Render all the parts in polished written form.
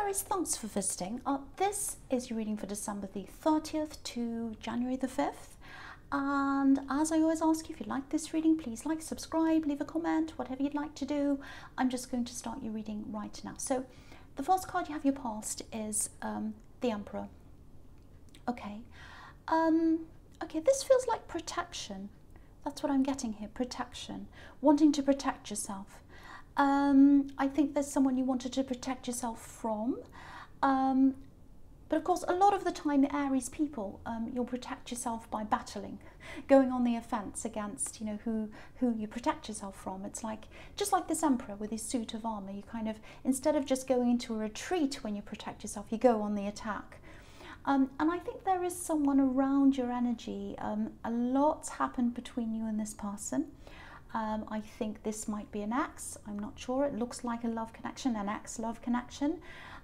Aries, thanks for visiting. This is your reading for December the 30th to January the 5th. And as I always ask you, if you like this reading, please like, subscribe, leave a comment, whatever you'd like to do. I'm just going to start your reading right now. So the first card you have your past is the Emperor. Okay. Okay, this feels like protection. That's what I'm getting here, protection. Wanting to protect yourself. I think there's someone you wanted to protect yourself from. But of course, a lot of the time, Aries people, you'll protect yourself by battling, going on the offense against, you know, who you protect yourself from. It's like, just like this Emperor with his suit of armor, you kind of, instead of just going into a retreat when you protect yourself, you go on the attack. And I think there is someone around your energy. A lot's happened between you and this person. I think this might be an ex. I'm not sure. It looks like a love connection, an ex-love connection.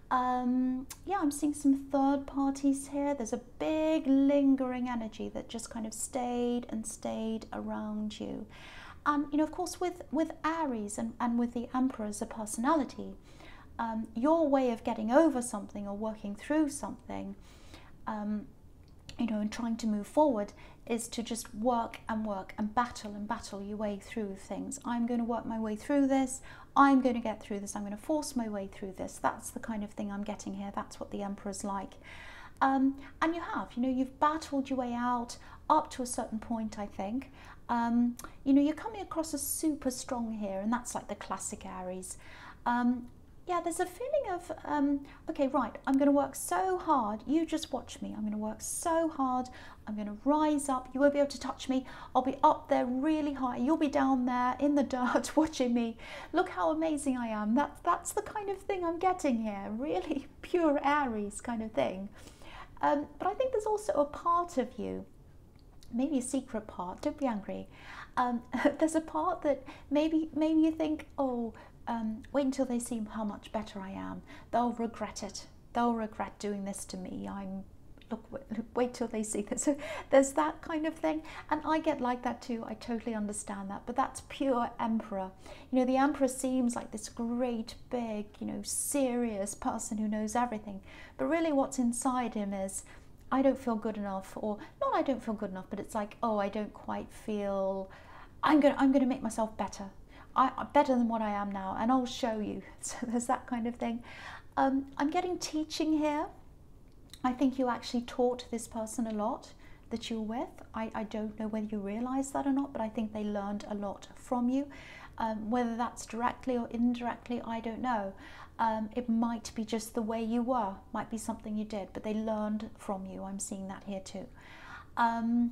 Yeah, I'm seeing some third parties here. There's a big lingering energy that just kind of stayed and stayed around you. You know, of course, with Aries and with the Emperor as a personality, your way of getting over something or working through something, you know, and trying to move forward is to just work and battle your way through things. I'm going to work my way through this. I'm going to get through this. I'm going to force my way through this. That's the kind of thing I'm getting here. That's what the Emperor's like. And you have, you know, you've battled your way out up to a certain point, I think. You know, you're coming across as super strong here, and that's like the classic Aries. Yeah, there's a feeling of, okay, right, I'm going to work so hard. You just watch me. I'm going to work so hard. I'm going to rise up. You won't be able to touch me. I'll be up there really high. You'll be down there in the dirt watching me. Look how amazing I am. That's the kind of thing I'm getting here. Really pure Aries kind of thing. But I think there's also a part of you, maybe a secret part, don't be angry. There's a part that maybe you think, oh, wait until they see how much better I am. They'll regret it. They'll regret doing this to me. Look, wait till they see this. So there's that kind of thing. And I get like that too. I totally understand that. But that's pure Emperor. You know, the Emperor seems like this great, big, you know, serious person who knows everything. But really what's inside him is, I don't feel good enough. Or not I don't feel good enough, but it's like, oh, I don't quite feel, I'm gonna make myself better. Better than what I am now, and I'll show you. So there's that kind of thing. I'm getting teaching here. I think you actually taught this person a lot that you're with. I don't know whether you realize that or not, but I think they learned a lot from you. Whether that's directly or indirectly, I don't know. It might be just the way you were, might be something you did, but they learned from you. I'm seeing that here too. I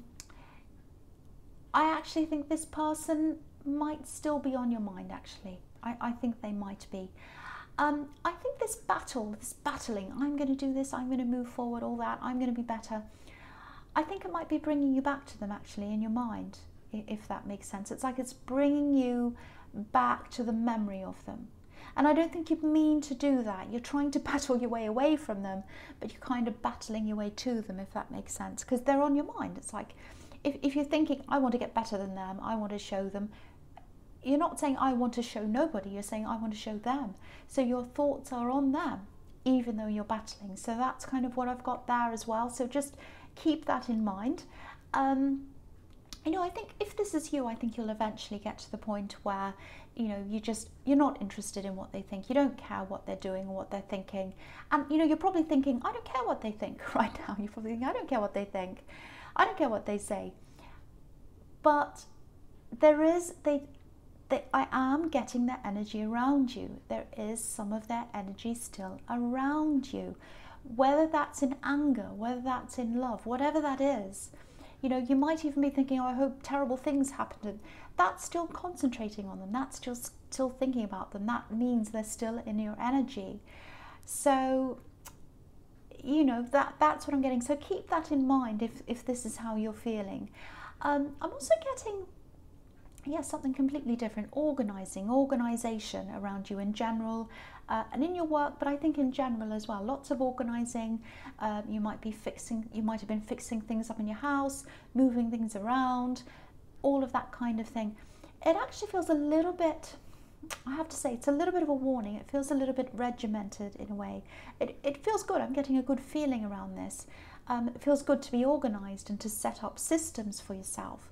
actually think this person might still be on your mind, actually. I think they might be. I think this battling, I'm going to do this, I'm going to move forward, all that, I'm going to be better. I think it might be bringing you back to them, actually, in your mind, if that makes sense. It's like it's bringing you back to the memory of them. And I don't think you mean to do that. You're trying to battle your way away from them, but you're kind of battling your way to them, if that makes sense, because they're on your mind. It's like, if you're thinking, I want to get better than them, I want to show them, you're not saying I want to show nobody, you're saying I want to show them. So your thoughts are on them, even though you're battling. So that's kind of what I've got there as well. So just keep that in mind. You know, I think if this is you, I think you'll eventually get to the point where, you know, you're not interested in what they think. You don't care what they're doing or what they're thinking. And, you know, you're probably thinking, I don't care what they think right now. You're probably thinking, I don't care what they think. I don't care what they say. But I am getting their energy around you. There is some of their energy still around you. Whether that's in anger, whether that's in love, whatever that is. You know, you might even be thinking, oh, I hope terrible things happen. That's still concentrating on them. That's just still thinking about them. That means they're still in your energy. So, you know, that's what I'm getting. So keep that in mind if this is how you're feeling. I'm also getting, yeah, something completely different. Organization around you in general, and in your work, but I think in general as well. Lots of organizing. You might have been fixing things up in your house, moving things around, all of that kind of thing. It actually feels a little bit I have to say, it's a little bit of a warning. It feels a little bit regimented in a way. It feels good. I'm getting a good feeling around this. It feels good to be organised and to set up systems for yourself.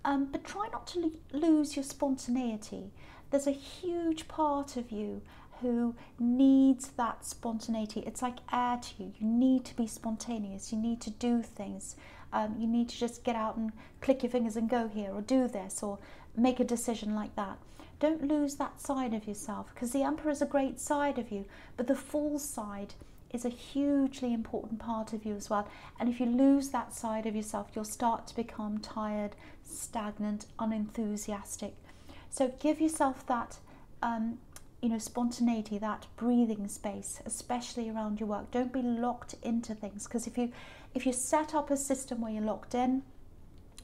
But try not to lose your spontaneity. There's a huge part of you who needs that spontaneity. It's like air to you. You need to be spontaneous. You need to do things. You need to just get out and click your fingers and go here, or do this, or make a decision like that. Don't lose that side of yourself, because the Emperor is a great side of you, but the Fool side is a hugely important part of you as well. And if you lose that side of yourself, you'll start to become tired, stagnant, unenthusiastic. So give yourself that spontaneity, that breathing space, especially around your work. Don't be locked into things, because if you set up a system where you're locked in,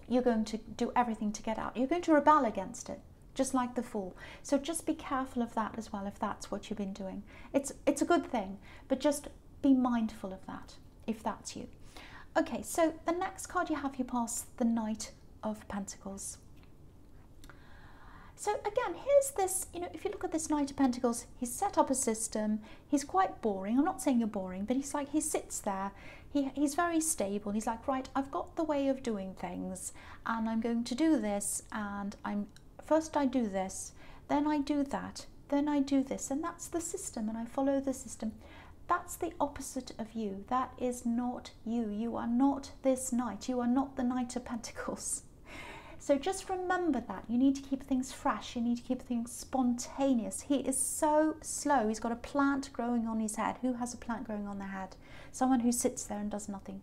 you're going to do everything to get out. You're going to rebel against it, just like the Fool. So just be careful of that as well, if that's what you've been doing. It's a good thing, but just be mindful of that if that's you. Okay, so the next card you have, you pass the Knight of Pentacles. So again, here's this, if you look at this Knight of Pentacles, he's set up a system. He's quite boring. I'm not saying you're boring, but he sits there. He's very stable. He's like, right, I've got the way of doing things, and I'm going to do this, and first I do this, then I do that, then I do this, and that's the system, and I follow the system. That's the opposite of you. That is not you. You are not this knight. You are not the Knight of Pentacles. So just remember that. You need to keep things fresh. You need to keep things spontaneous. He is so slow. He's got a plant growing on his head. Who has a plant growing on their head? Someone who sits there and does nothing.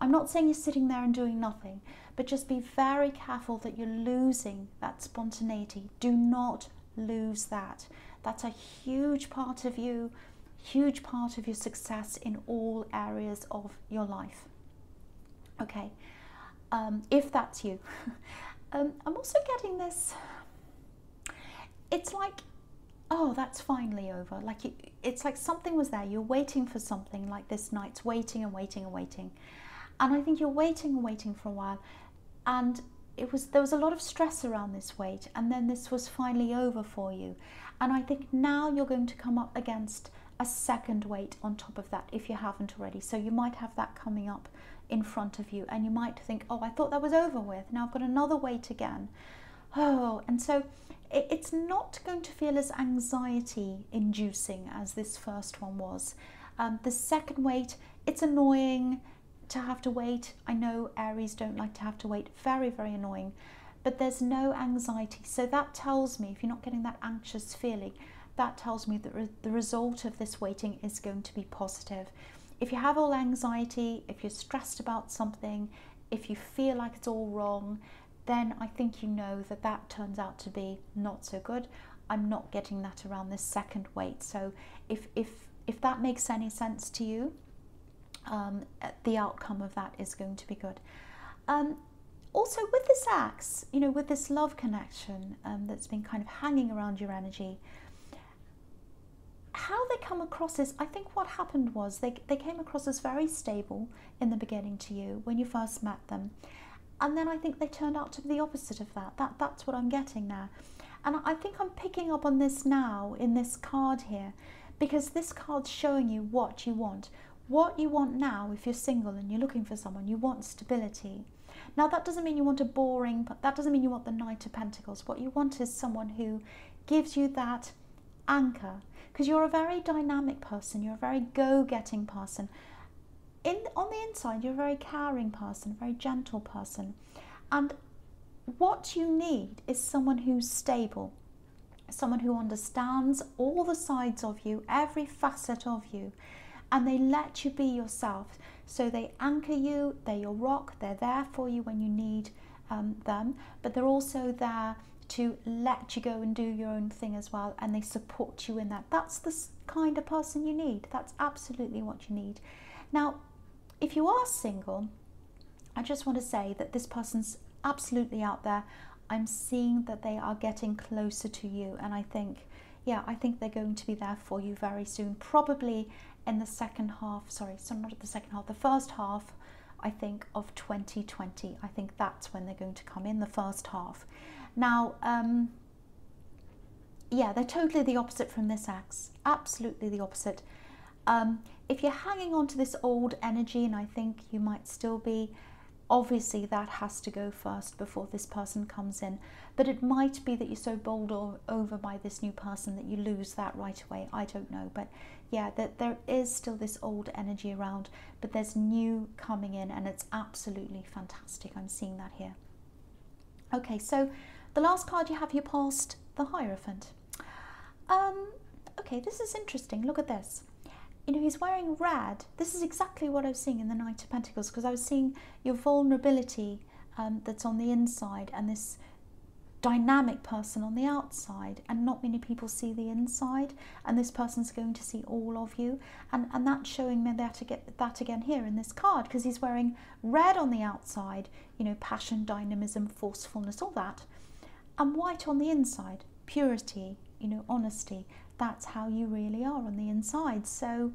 I'm not saying you're sitting there and doing nothing, but just be very careful that you're losing that spontaneity. Do not lose that. That's a huge part of you, huge part of your success in all areas of your life. Okay. If that's you. I'm also getting this, it's like, oh, that's finally over. Like it's like something was there. You're waiting for something, like this Knight's waiting and waiting and waiting. And I think you're waiting and waiting for a while. And there was a lot of stress around this wait. And then this was finally over for you. And I think now you're going to come up against a second wait on top of that, if you haven't already. So you might have that coming up in front of you, and you might think, oh, I thought that was over with. Now I've got another wait again. Oh, and so it's not going to feel as anxiety inducing as this first one was. The second wait, it's annoying to have to wait. I know Aries don't like to have to wait. Very, very annoying. But there's no anxiety. So that tells me, if you're not getting that anxious feeling, that tells me that the result of this waiting is going to be positive. If you have all anxiety, if you're stressed about something, if you feel like it's all wrong, then I think you know that that turns out to be not so good. I'm not getting that around this second wait. So if that makes any sense to you, the outcome of that is going to be good. Also with this axe, with this love connection that's been kind of hanging around your energy, how they come across is, I think what happened was they came across as very stable in the beginning to you when you first met them. And then I think they turned out to be the opposite of that. That's what I'm getting now. And I think I'm picking up on this now in this card here, because this card's showing you what you want. What you want now, if you're single and you're looking for someone, you want stability. Now that doesn't mean you want that doesn't mean you want the Knight of Pentacles. What you want is someone who gives you that anchor, because you're a very dynamic person, you're a very go-getting person. On the inside, you're a very caring person, a very gentle person. And what you need is someone who's stable, someone who understands all the sides of you, every facet of you, and they let you be yourself. So they anchor you, they're your rock, they're there for you when you need them, but they're also there to let you go and do your own thing as well, and they support you in that. That's the kind of person you need. That's absolutely what you need. Now, if you are single, I just want to say that this person's absolutely out there. I'm seeing that they are getting closer to you, and I think they're going to be there for you very soon, probably in the second half, the first half, I think, of 2020. I think that's when they're going to come in, the first half. Now, yeah, they're totally the opposite from this ex. Absolutely the opposite. If you're hanging on to this old energy, and I think you might still be, obviously that has to go first before this person comes in. But it might be that you're so bowled over by this new person that you lose that right away. I don't know. But yeah, that there is still this old energy around, but there's new coming in, and it's absolutely fantastic. I'm seeing that here. Okay, so the last card you have here past, the Hierophant. Okay, this is interesting. Look at this. You know, he's wearing red. This is exactly what I was seeing in the Knight of Pentacles, because I was seeing your vulnerability that's on the inside, and this dynamic person on the outside, and not many people see the inside, and this person's going to see all of you, and that's showing me that again here in this card, because he's wearing red on the outside, you know, passion, dynamism, forcefulness, all that, and white on the inside, purity, you know, honesty. That's how you really are on the inside. So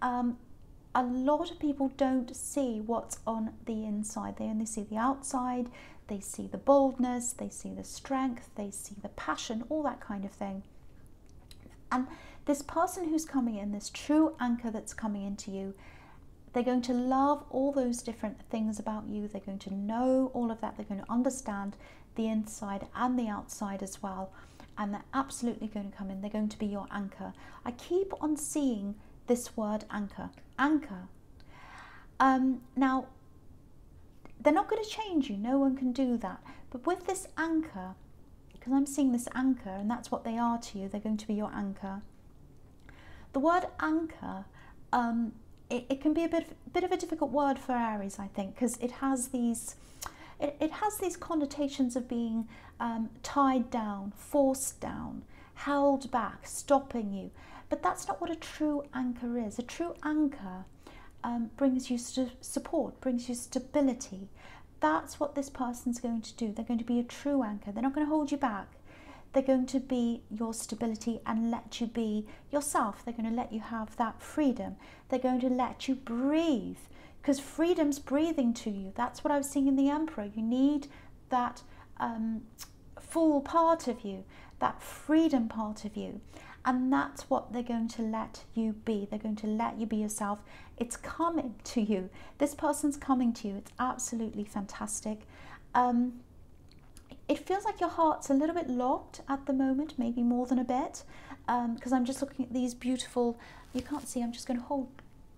a lot of people don't see what's on the inside. They only see the outside. They see the boldness, they see the strength, they see the passion, all that kind of thing. And this person who's coming in, this true anchor that's coming into you, they're going to love all those different things about you. They're going to know all of that. They're going to understand the inside and the outside as well. And they're absolutely going to come in. They're going to be your anchor. I keep on seeing this word anchor. Anchor. Now, they're not going to change you. No one can do that. But with this anchor, because I'm seeing this anchor, and that's what they are to you, they're going to be your anchor. The word anchor, it can be a bit of a difficult word for Aries, I think, because it has these connotations of being tied down, forced down, held back, stopping you. But that's not what a true anchor is. A true anchor brings you support, brings you stability. That's what this person's going to do. They're going to be a true anchor. They're not going to hold you back. They're going to be your stability and let you be yourself. They're going to let you have that freedom. They're going to let you breathe, because freedom's breathing to you. That's what I was seeing in the Emperor. You need that full part of you, that freedom part of you. And that's what they're going to let you be. They're going to let you be yourself. It's coming to you. This person's coming to you. It's absolutely fantastic. It feels like your heart's a little bit locked at the moment, maybe more than a bit, because I'm just looking at these beautiful, you can't see, I'm just going to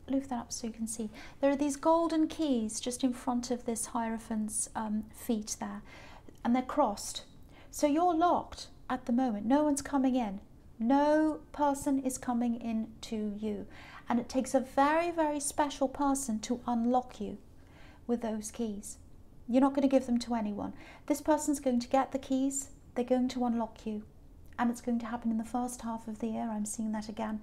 lift that up so you can see. There are these golden keys just in front of this Hierophant's feet there, and they're crossed. So you're locked at the moment. No one's coming in. No person is coming in to you. And it takes a very, very special person to unlock you with those keys. You're not going to give them to anyone. This person's going to get the keys. They're going to unlock you. And it's going to happen in the first half of the year. I'm seeing that again.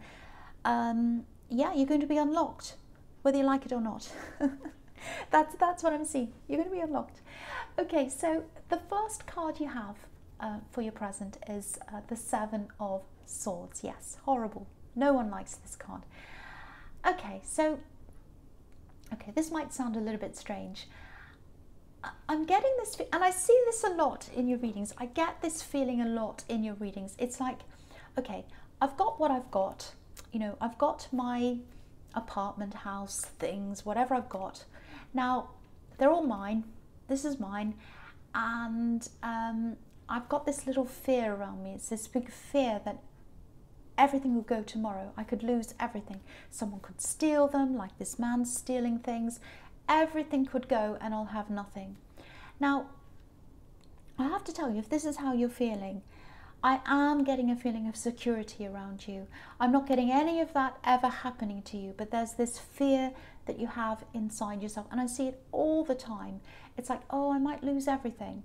Yeah, you're going to be unlocked, whether you like it or not. That's what I'm seeing. You're going to be unlocked. Okay, so the first card you have for your present is the Seven of Swords. Yes, horrible. No one likes this card. Okay, so, this might sound a little bit strange. I'm getting this, and I see this a lot in your readings. I get this feeling a lot in your readings. It's like, okay, I've got what I've got. You know, I've got my apartment, house, things, whatever I've got. Now, they're all mine. This is mine. And I've got this little fear around me. It's this big fear that everything will go tomorrow. I could lose everything. Someone could steal them, like this man's stealing things. Everything could go and I'll have nothing. Now, I have to tell you, if this is how you're feeling, I am getting a feeling of security around you. I'm not getting any of that ever happening to you, but there's this fear that you have inside yourself. And I see it all the time. It's like, oh, I might lose everything.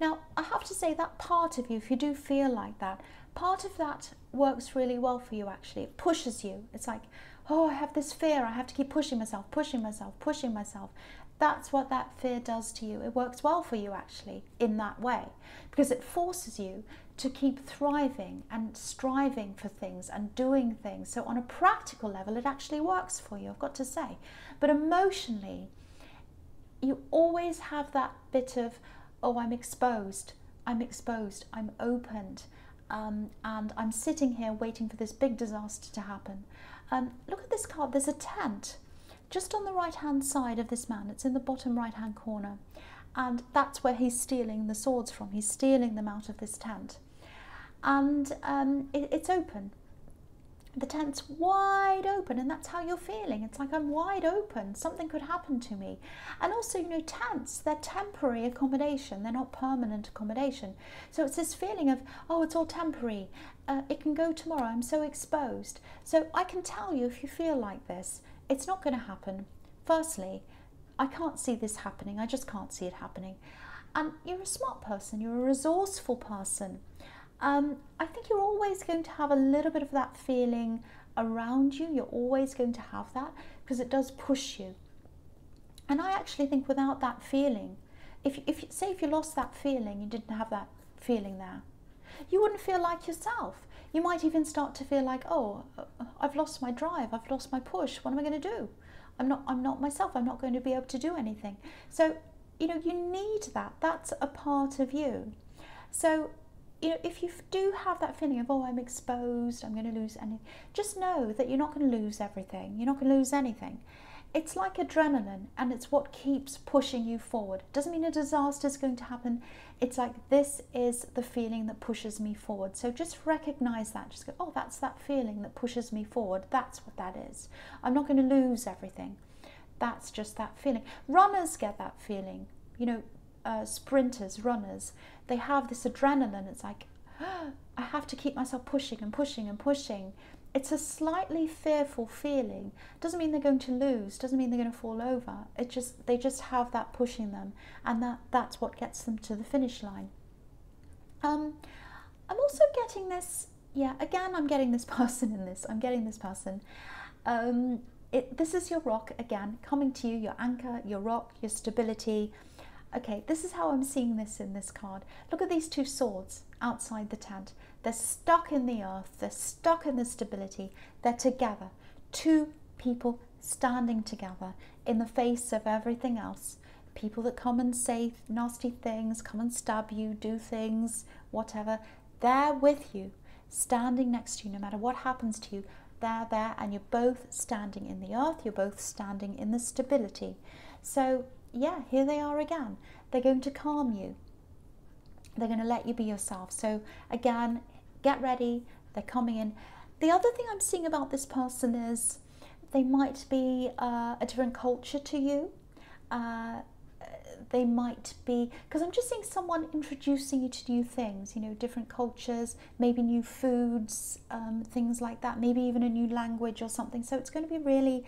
Now, I have to say that part of you, if you do feel like that, part of that works really well for you, actually. It pushes you. It's like, oh, I have this fear. I have to keep pushing myself, pushing myself, pushing myself. That's what that fear does to you. It works well for you, actually, in that way, because it forces you to keep thriving and striving for things and doing things. So on a practical level, it actually works for you, I've got to say. But emotionally, you always have that bit of, oh, I'm exposed. I'm exposed, I'm opened, and I'm sitting here waiting for this big disaster to happen. Look at this card. There's a tent just on the right hand side of this man. It's in the bottom right hand corner, and that's where he's stealing the swords from. He's stealing them out of this tent, and it's open. The tent's wide open, and that's how you're feeling. It's like, I'm wide open, something could happen to me. And also, you know, tents, they're temporary accommodation, they're not permanent accommodation. So it's this feeling of, oh, it's all temporary, it can go tomorrow, I'm so exposed. So I can tell you, if you feel like this, it's not going to happen. Firstly, I can't see this happening, I just can't see it happening. And you're a smart person, you're a resourceful person. I think you're always going to have a little bit of that feeling around you. You're always going to have that because it does push you. And I actually think without that feeling, if you lost that feeling, you didn't have that feeling there, you wouldn't feel like yourself. You might even start to feel like, oh, I've lost my drive, I've lost my push. What am I going to do? I'm not myself. I'm not going to be able to do anything. So, you know, you need that. That's a part of you. So, you know, if you do have that feeling of, oh, I'm exposed, I'm going to lose anything, just know that you're not going to lose everything. You're not going to lose anything. It's like adrenaline, and it's what keeps pushing you forward. Doesn't mean a disaster is going to happen. It's like, this is the feeling that pushes me forward. So just recognize that. Just go, oh, that's that feeling that pushes me forward. That's what that is. I'm not going to lose everything. That's just that feeling. Runners get that feeling. You know, sprinters, runners, they have this adrenaline. It's like, oh, I have to keep myself pushing and pushing and pushing. It's a slightly fearful feeling. Doesn't mean they're going to lose, doesn't mean they're going to fall over. They just have that pushing them, and that's what gets them to the finish line. I'm also getting this, yeah, again, I'm getting this person in this. I'm getting this person. This is your rock again, coming to you, your anchor, your rock, your stability. Okay, this is how I'm seeing this in this card. Look at these two swords outside the tent. They're stuck in the earth. They're stuck in the stability. They're together. Two people standing together in the face of everything else. People that come and say nasty things, come and stab you, do things, whatever. They're with you, standing next to you, no matter what happens to you. They're there, and you're both standing in the earth. You're both standing in the stability. So, yeah, here they are again. They're going to calm you. They're going to let you be yourself. So again, get ready. They're coming in. The other thing I'm seeing about this person is they might be a different culture to you. They might be, because I'm just seeing someone introducing you to new things, you know, different cultures, maybe new foods, things like that, maybe even a new language or something. So it's going to be really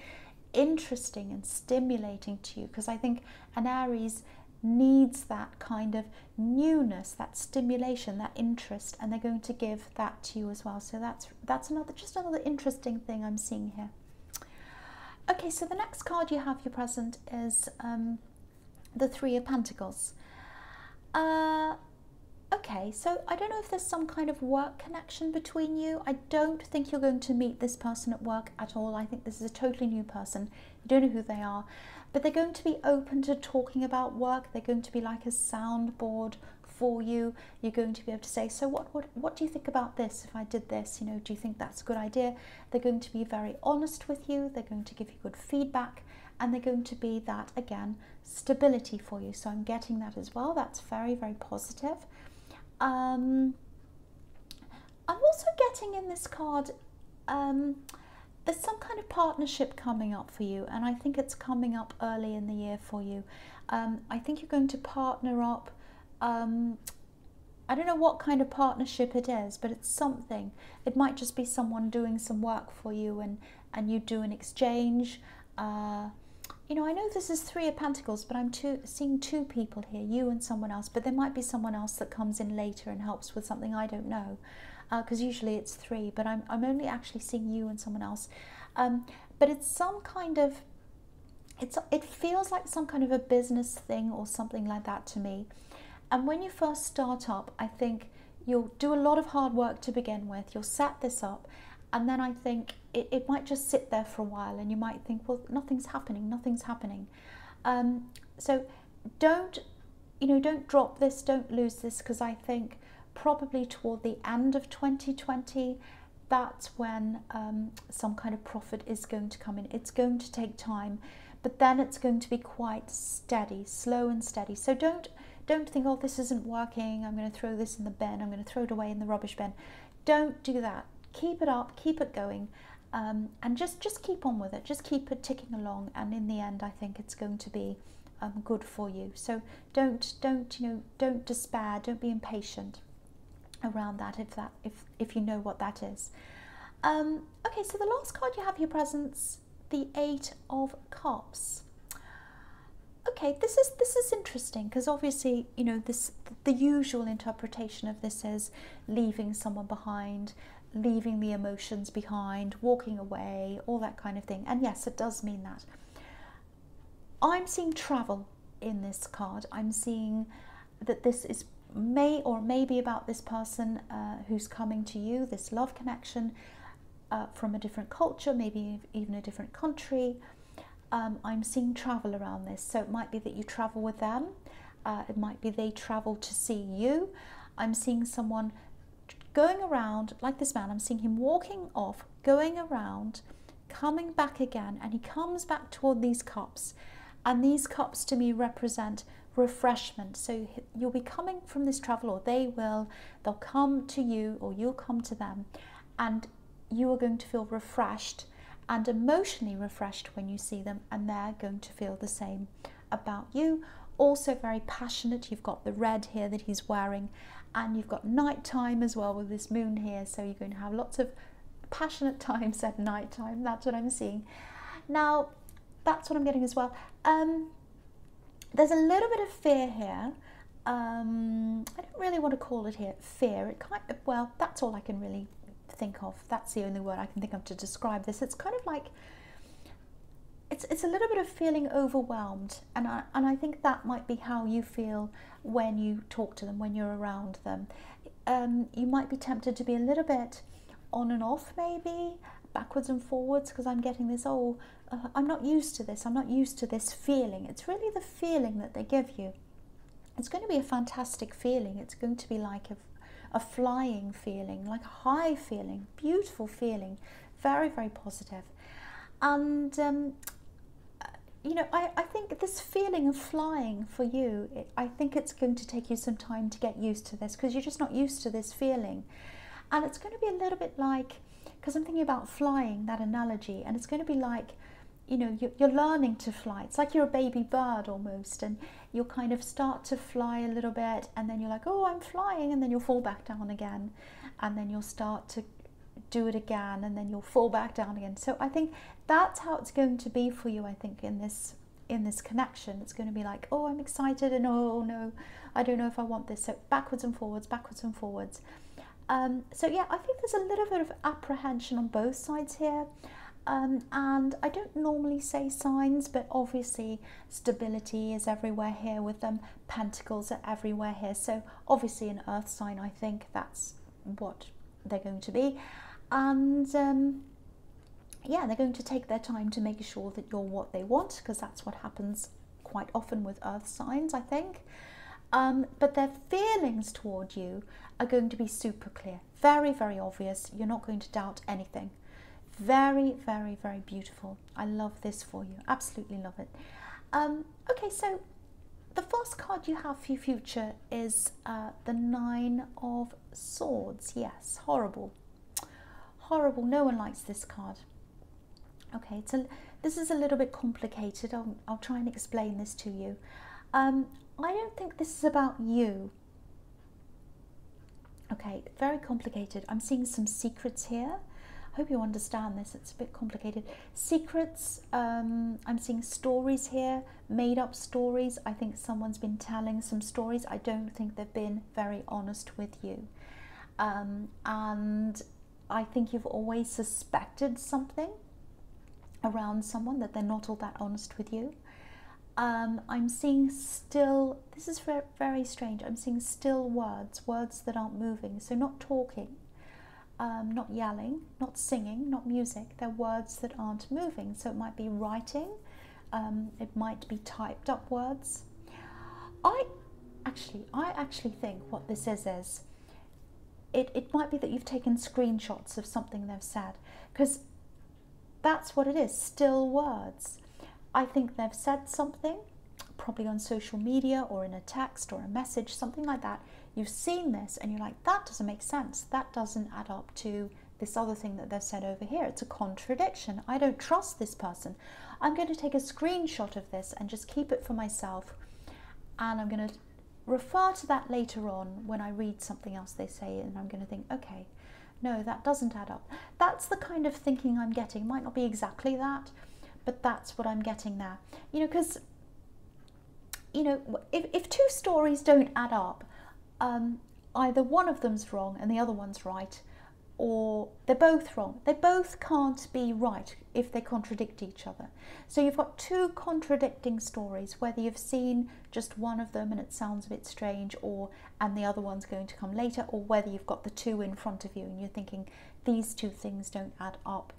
interesting and stimulating to you, because I think an Aries needs that kind of newness, that stimulation, that interest, and they're going to give that to you as well. So that's another interesting thing I'm seeing here. Okay, so the next card you have, your present, is the Three of Pentacles. Okay, so I don't know if there's some kind of work connection between you. I don't think you're going to meet this person at work at all. I think this is a totally new person. You don't know who they are, but they're going to be open to talking about work. They're going to be like a soundboard for you. You're going to be able to say, so what do you think about this? If I did this, you know, do you think that's a good idea? They're going to be very honest with you. They're going to give you good feedback, and they're going to be that, again, stability for you. So I'm getting that as well. That's very, very positive. I'm also getting in this card, there's some kind of partnership coming up for you, and I think it's coming up early in the year for you. I think you're going to partner up. I don't know what kind of partnership it is, but it's something. It might just be someone doing some work for you, and you do an exchange. You know, I know this is Three of Pentacles, but I'm seeing two people here, you and someone else, but there might be someone else that comes in later and helps with something, I don't know, because usually it's three, but I'm only actually seeing you and someone else. But it's some kind of, it feels like some kind of a business thing or something like that to me. And when you first start up, I think you'll do a lot of hard work to begin with. You'll set this up, and then I think it might just sit there for a while, and you might think, well, nothing's happening. So don't, you know, don't drop this, don't lose this, because I think probably toward the end of 2020, that's when some kind of profit is going to come in. It's going to take time, but then it's going to be quite steady, slow and steady. So don't think, oh, this isn't working, I'm going to throw this in the bin, I'm going to throw it away in the rubbish bin. Don't do that. Keep it up, keep it going, and just keep on with it. Just keep it ticking along, and in the end, I think it's going to be good for you. So don't despair, don't be impatient around that, if you know what that is. Okay, so the last card you have here, presents the 8 of Cups. Okay, this is interesting, because obviously, you know, the usual interpretation of this is leaving someone behind, leaving the emotions behind, walking away, all that kind of thing. And yes, it does mean that. I'm seeing travel in this card. I'm seeing that this is maybe about this person who's coming to you, this love connection from a different culture, maybe even a different country. I'm seeing travel around this. So it might be that you travel with them. It might be they travel to see you. I'm seeing someone going around, like this man. I'm seeing him walking off, going around, coming back again, and he comes back toward these cups. And these cups to me represent refreshment. So you'll be coming from this travel, or they'll come to you, or you'll come to them, and you are going to feel refreshed and emotionally refreshed when you see them, and they're going to feel the same about you. Also very passionate. You've got the red here that he's wearing, and you've got nighttime as well with this moon here, so you're going to have lots of passionate times at nighttime. That's what I'm seeing. Now, that's what I'm getting as well. There's a little bit of fear here. I don't really want to call it here fear. It kind of, well, that's all I can really think of. That's the only word I can think of to describe this. It's kind of like, it's a little bit of feeling overwhelmed, and I think that might be how you feel when you talk to them, when you're around them. You might be tempted to be a little bit on and off, maybe backwards and forwards, because I'm getting this, I'm not used to this, I'm not used to this feeling. It's really the feeling that they give you. It's going to be a fantastic feeling. It's going to be like a flying feeling, like a high feeling, beautiful feeling, very, very positive. And you know, I think this feeling of flying for you, I think it's going to take you some time to get used to this, because you're just not used to this feeling. And it's going to be a little bit like, because I'm thinking about flying, that analogy, and it's going to be like, you know, you're learning to fly. It's like you're a baby bird almost, and you'll kind of start to fly a little bit, and then you're like, oh, I'm flying, and then you'll fall back down again, and then you'll start to do it again, and then you'll fall back down again. So I think that's how it's going to be for you. I think in this connection, it's going to be like, oh, I'm excited, and oh no, I don't know if I want this. So backwards and forwards, backwards and forwards. So yeah, I think there's a little bit of apprehension on both sides here. And I don't normally say signs, but obviously stability is everywhere here with them. Pentacles are everywhere here. So obviously an earth sign, I think that's what they're going to be. And yeah, they're going to take their time to make sure that you're what they want, because that's what happens quite often with earth signs, I think. But their feelings toward you are going to be super clear, very, very obvious. You're not going to doubt anything. Very, very, very beautiful. I love this for you. Absolutely love it. Okay, so the first card you have for your future is the 9 of Swords. Yes, horrible. Horrible. No one likes this card. Okay, so this is a little bit complicated. I'll try and explain this to you. I don't think this is about you. Okay, very complicated. I'm seeing some secrets here. I hope you understand this. It's a bit complicated. Secrets, I'm seeing stories here, made up stories. I think someone's been telling some stories. I don't think they've been very honest with you. And I think you've always suspected something around someone, that they're not all that honest with you. I'm seeing still, this is very, very strange, I'm seeing still words that aren't moving, so not talking, not yelling, not singing, not music. They're words that aren't moving, so it might be writing, it might be typed up words. I actually think what this is it might be that you've taken screenshots of something they've said, because that's what it is, still words. I think they've said something, probably on social media or in a text or a message, something like that. You've seen this and you're like, that doesn't make sense. That doesn't add up to this other thing that they've said over here. It's a contradiction. I don't trust this person. I'm going to take a screenshot of this and just keep it for myself. And I'm going to refer to that later on when I read something else they say, and I'm going to think, okay, no, that doesn't add up. That's the kind of thinking I'm getting. It might not be exactly that, but that's what I'm getting there. You know, because, you know, if two stories don't add up, either one of them's wrong and the other one's right, or they're both wrong. They both can't be right if they contradict each other. So you've got two contradicting stories, whether you've seen just one of them and it sounds a bit strange, and the other one's going to come later, or whether you've got the two in front of you and you're thinking these two things don't add up.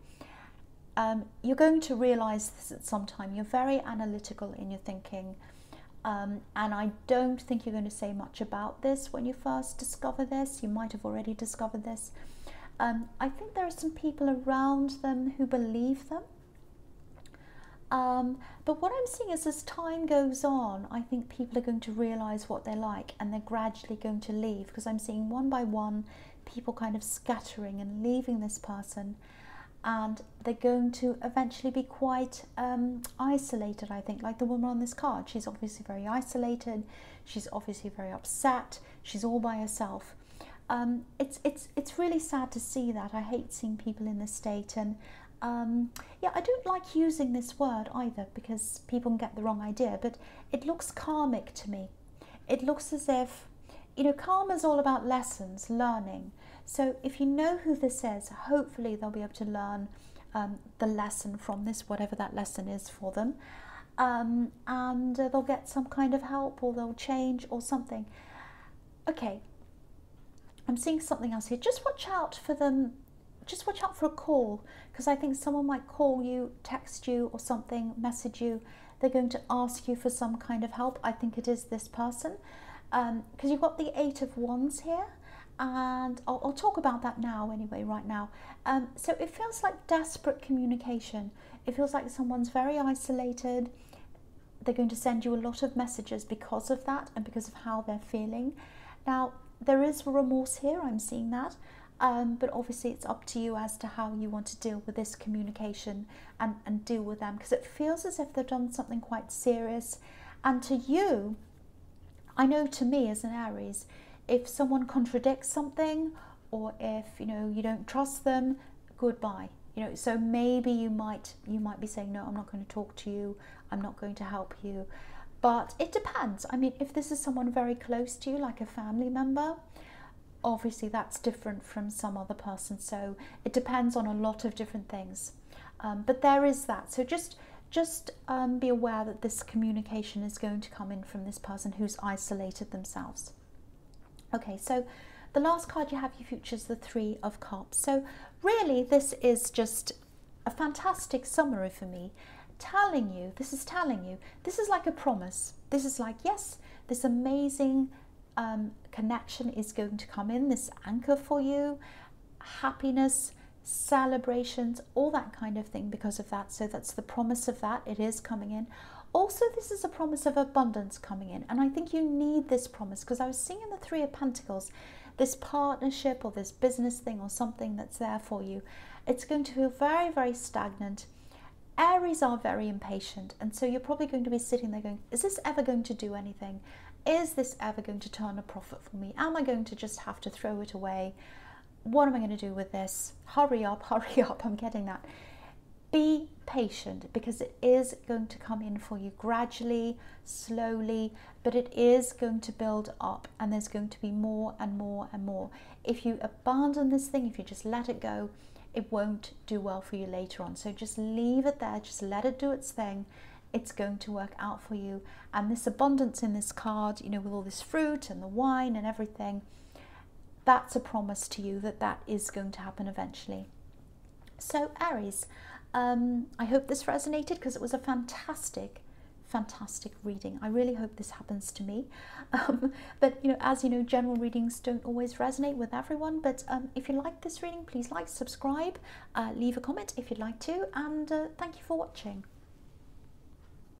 You're going to realize this at some time. You're very analytical in your thinking. And I don't think you're going to say much about this when you first discover this. You might have already discovered this. I think there are some people around them who believe them. But what I'm seeing is as time goes on, I think people are going to realize what they're like, and they're gradually going to leave, because I'm seeing one by one people kind of scattering and leaving this person. And they're going to eventually be quite isolated, I think, like the woman on this card. She's obviously very isolated. She's obviously very upset. She's all by herself. It's really sad to see that. I hate seeing people in this state. And yeah, I don't like using this word either, because people can get the wrong idea. But it looks karmic to me. It looks as if, you know, karma is all about lessons, learning. So if you know who this is, hopefully they'll be able to learn the lesson from this, whatever that lesson is for them. And they'll get some kind of help, or they'll change or something. Okay, I'm seeing something else here. Just watch out for them. Just watch out for a call, because I think someone might call you, text you or something, message you. They're going to ask you for some kind of help. I think it is this person, because you've got the 8 of Wands here. And I'll talk about that now anyway, right now. So it feels like desperate communication. It feels like someone's very isolated. They're going to send you a lot of messages because of that and because of how they're feeling. Now, there is remorse here, I'm seeing that. But obviously it's up to you as to how you want to deal with this communication and deal with them, because it feels as if they've done something quite serious. And to you, I know to me as an Aries, if someone contradicts something, or if, you know, you don't trust them, goodbye. You know, so maybe you might be saying, no, I'm not going to talk to you, I'm not going to help you. But it depends. I mean, if this is someone very close to you, like a family member, obviously that's different from some other person. So it depends on a lot of different things. But there is that. So just be aware that this communication is going to come in from this person who's isolated themselves. Okay, so the last card you have, your future, is the 3 of Cups. So really, this is just a fantastic summary for me, telling you, this is like a promise. This is like, yes, this amazing connection is going to come in, this anchor for you, happiness, celebrations, all that kind of thing because of that. So that's the promise of that. It is coming in. Also, this is a promise of abundance coming in, and I think you need this promise, because I was seeing in the 3 of Pentacles, this partnership or this business thing or something that's there for you. It's going to feel very, very stagnant. Aries are very impatient, and so you're probably going to be sitting there going, is this ever going to do anything? Is this ever going to turn a profit for me? Am I going to just have to throw it away? What am I going to do with this? Hurry up, I'm getting that. Be patient, because it is going to come in for you gradually, slowly, but it is going to build up, and there's going to be more and more and more. If you abandon this thing, if you just let it go, it won't do well for you later on. So just leave it there, just let it do its thing. It's going to work out for you. And this abundance in this card, you know, with all this fruit and the wine and everything, that's a promise to you that that is going to happen eventually. So Aries, I hope this resonated, because it was a fantastic fantastic reading. I really hope this happens to me. But as you know, general readings don't always resonate with everyone. But if you like this reading, please like, subscribe, leave a comment if you'd like to, and thank you for watching.